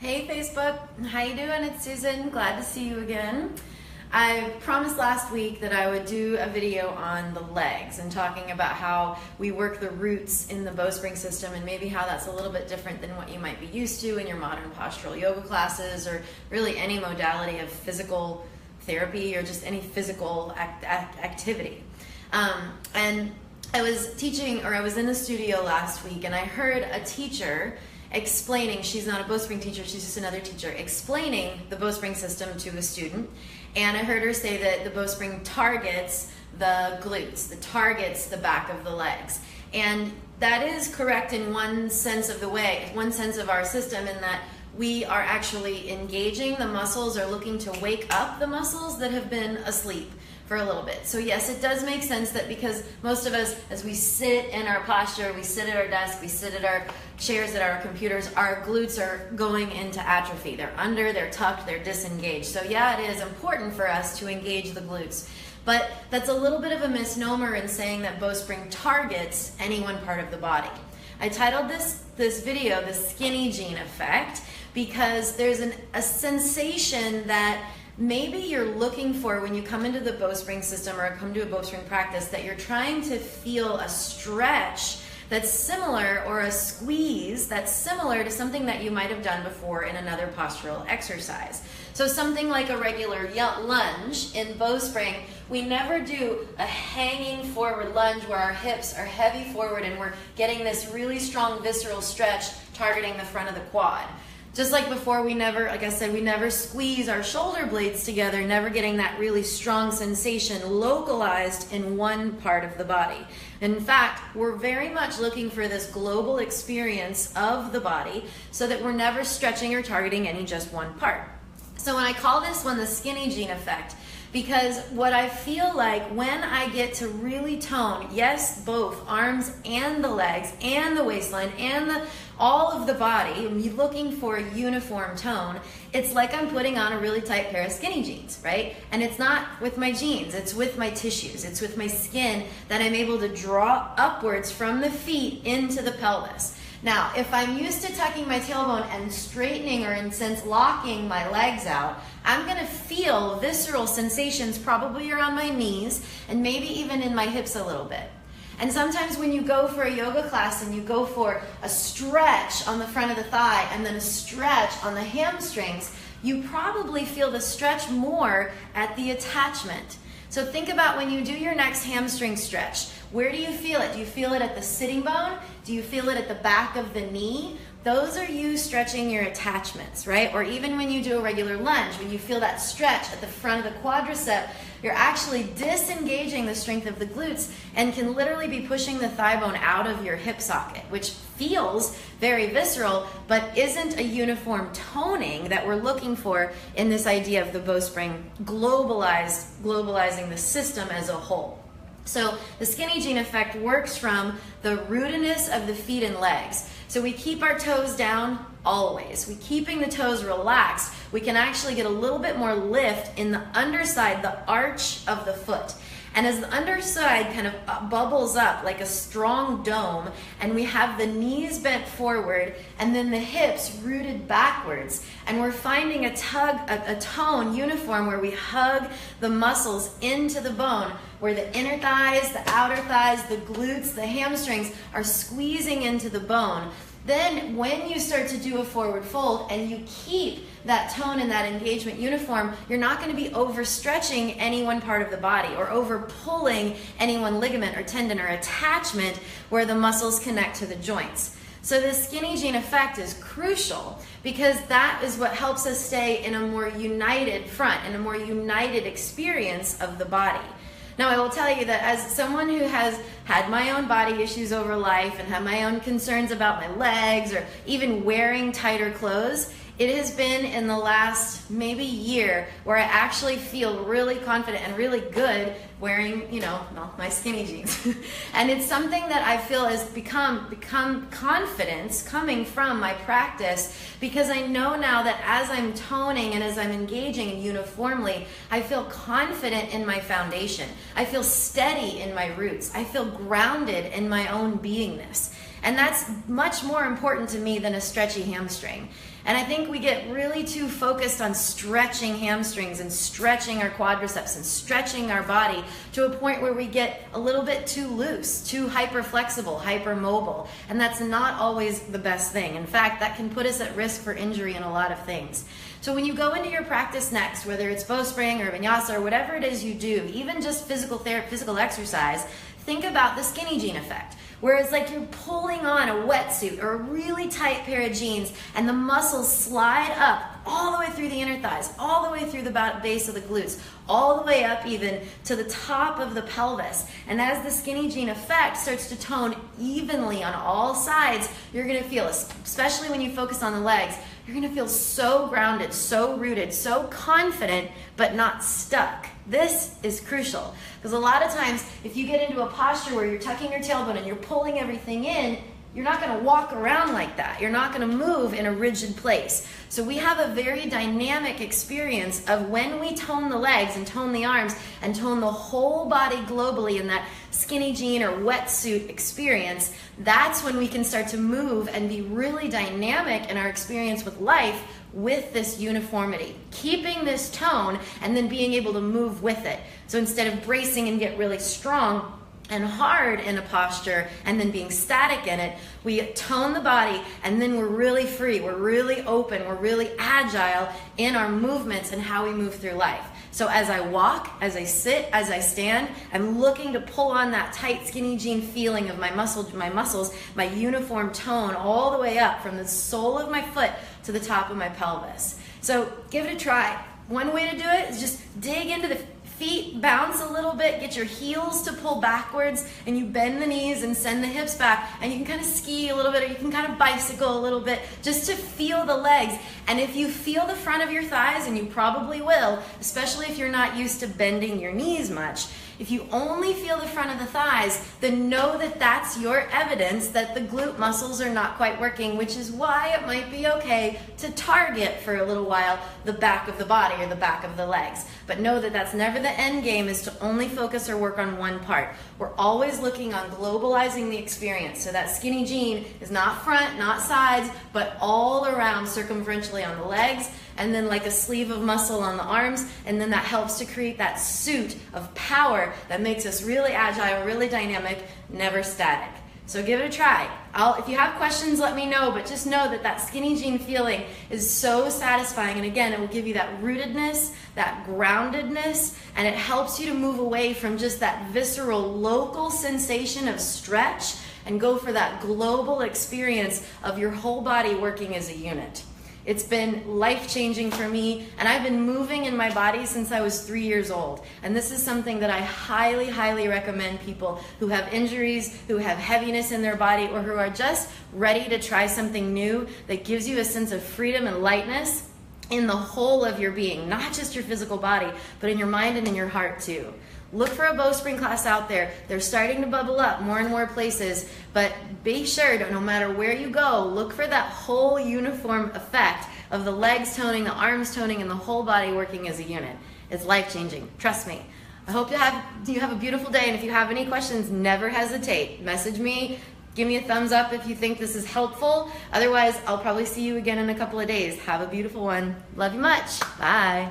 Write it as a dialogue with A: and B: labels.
A: Hey Facebook, how you doing? It's Susan. Glad to see you again. I promised last week that I would do a video on the legs and talking about how we work the roots in the bowspring system and maybe how that's a little bit different than what you might be used to in your modern postural yoga classes or really any modality of physical therapy or just any physical activity. And I was teaching, or I was in the studio last week, and I heard a teacher explaining, she's not a bowspring teacher, she's just another teacher, explaining the bowspring system to a student. And I heard her say that the bowspring targets the glutes, targets the back of the legs. And that is correct in one sense of the way, one sense of our system, in that we are actually engaging the muscles or looking to wake up the muscles that have been asleep for a little bit. So yes, it does make sense that because most of us, as we sit in our posture, we sit at our desk, we sit at our chairs, at our computers, our glutes are going into atrophy. They're under, they're tucked, they're disengaged. So yeah, it is important for us to engage the glutes. But that's a little bit of a misnomer in saying that bowspring targets any one part of the body. I titled this video, The Skinny Jean Effect, because there's a sensation that maybe you're looking for when you come into the bowspring system or come to a bowspring practice, that you're trying to feel a stretch that's similar, or a squeeze that's similar to something that you might have done before in another postural exercise. So something like a regular lunge in bowspring, we never do a hanging forward lunge where our hips are heavy forward and we're getting this really strong visceral stretch targeting the front of the quad. Just like before, we never, like I said, we never squeeze our shoulder blades together, never getting that really strong sensation localized in one part of the body. In fact, we're very much looking for this global experience of the body so that we're never stretching or targeting any just one part. So when I call this one the Skinny Jean Effect, because what I feel like when I get to really tone, yes, both arms and the legs and the waistline and all of the body, and you're looking for a uniform tone, it's like I'm putting on a really tight pair of skinny jeans, right? And it's not with my jeans, it's with my tissues, it's with my skin that I'm able to draw upwards from the feet into the pelvis. Now, if I'm used to tucking my tailbone and straightening, or in a sense locking my legs out, I'm going to feel visceral sensations probably around my knees and maybe even in my hips a little bit. And sometimes when you go for a yoga class and you go for a stretch on the front of the thigh and then a stretch on the hamstrings, you probably feel the stretch more at the attachment. So think about when you do your next hamstring stretch. Where do you feel it? Do you feel it at the sitting bone? Do you feel it at the back of the knee? Those are you stretching your attachments, right? Or even when you do a regular lunge, when you feel that stretch at the front of the quadricep, you're actually disengaging the strength of the glutes and can literally be pushing the thigh bone out of your hip socket, which feels very visceral, but isn't a uniform toning that we're looking for in this idea of the bowspring globalizing the system as a whole. So the Skinny Jean Effect works from the rootedness of the feet and legs. So we keep our toes down always. We keeping the toes relaxed, we can actually get a little bit more lift in the underside, the arch of the foot. And as the underside kind of bubbles up like a strong dome, and we have the knees bent forward and then the hips rooted backwards, and we're finding a tone uniform where we hug the muscles into the bone, where the inner thighs, the outer thighs, the glutes, the hamstrings are squeezing into the bone. Then when you start to do a forward fold and you keep that tone and that engagement uniform, you're not going to be overstretching any one part of the body or over pulling any one ligament or tendon or attachment where the muscles connect to the joints. So the Skinny Jean Effect is crucial because that is what helps us stay in a more united front, in a more united experience of the body. Now, I will tell you that as someone who has had my own body issues over life and had my own concerns about my legs or even wearing tighter clothes, it has been in the last maybe year where I actually feel really confident and really good wearing, my skinny jeans. And it's something that I feel has become confidence coming from my practice, because I know now that as I'm toning and as I'm engaging uniformly, I feel confident in my foundation. I feel steady in my roots. I feel grounded in my own beingness. And that's much more important to me than a stretchy hamstring. And I think we get really too focused on stretching hamstrings and stretching our quadriceps and stretching our body to a point where we get a little bit too loose, too hyper-flexible, hyper-mobile. And that's not always the best thing. In fact, that can put us at risk for injury in a lot of things. So when you go into your practice next, whether it's Bowspring or Vinyasa or whatever it is you do, even just physical therapy, physical exercise, think about the skinny jean effect. Whereas like you're pulling on a wetsuit or a really tight pair of jeans and the muscles slide up all the way through the inner thighs, all the way through the base of the glutes, all the way up even to the top of the pelvis. And as the skinny jean effect starts to tone evenly on all sides, you're gonna feel, especially when you focus on the legs, you're gonna feel so grounded, so rooted, so confident, but not stuck. This is crucial because a lot of times if you get into a posture where you're tucking your tailbone and you're pulling everything in, you're not going to walk around like that. You're not going to move in a rigid place. So we have a very dynamic experience of when we tone the legs and tone the arms and tone the whole body globally in that skinny jean or wetsuit experience, that's when we can start to move and be really dynamic in our experience with life with this uniformity, keeping this tone and then being able to move with it. So instead of bracing and get really strong and hard in a posture and then being static in it, we tone the body and then we're really free, we're really open, we're really agile in our movements and how we move through life. So as I walk, as I sit, as I stand, I'm looking to pull on that tight skinny jean feeling of my muscles, my uniform tone all the way up from the sole of my foot to the top of my pelvis. So give it a try. One way to do it is just dig into the feet, bounce a little bit, get your heels to pull backwards, and you bend the knees and send the hips back, and you can kind of ski a little bit, or you can kind of bicycle a little bit, just to feel the legs. And if you feel the front of your thighs, and you probably will, especially if you're not used to bending your knees much, if you only feel the front of the thighs, then know that that's your evidence that the glute muscles are not quite working, which is why it might be okay to target for a little while the back of the body or the back of the legs. But know that that's never the end game, is to only focus or work on one part. We're always looking on globalizing the experience. So that skinny jean is not front, not sides, but all around circumferentially on the legs, and then like a sleeve of muscle on the arms, and then that helps to create that suit of power that makes us really agile, really dynamic, never static. So give it a try. If you have questions, let me know, but just know that that skinny jean feeling is so satisfying, and again, it will give you that rootedness, that groundedness, and it helps you to move away from just that visceral local sensation of stretch and go for that global experience of your whole body working as a unit. It's been life-changing for me, and I've been moving in my body since I was 3 years old. And this is something that I highly, highly recommend people who have injuries, who have heaviness in their body, or who are just ready to try something new that gives you a sense of freedom and lightness in the whole of your being, not just your physical body, but in your mind and in your heart too. Look for a Bowspring class out there. They're starting to bubble up more and more places, but be sure to, no matter where you go, look for that whole uniform effect of the legs toning, the arms toning, and the whole body working as a unit. It's life-changing, trust me. I hope you have a beautiful day, and if you have any questions, never hesitate. Message me, give me a thumbs up if you think this is helpful. Otherwise, I'll probably see you again in a couple of days. Have a beautiful one. Love you much. Bye.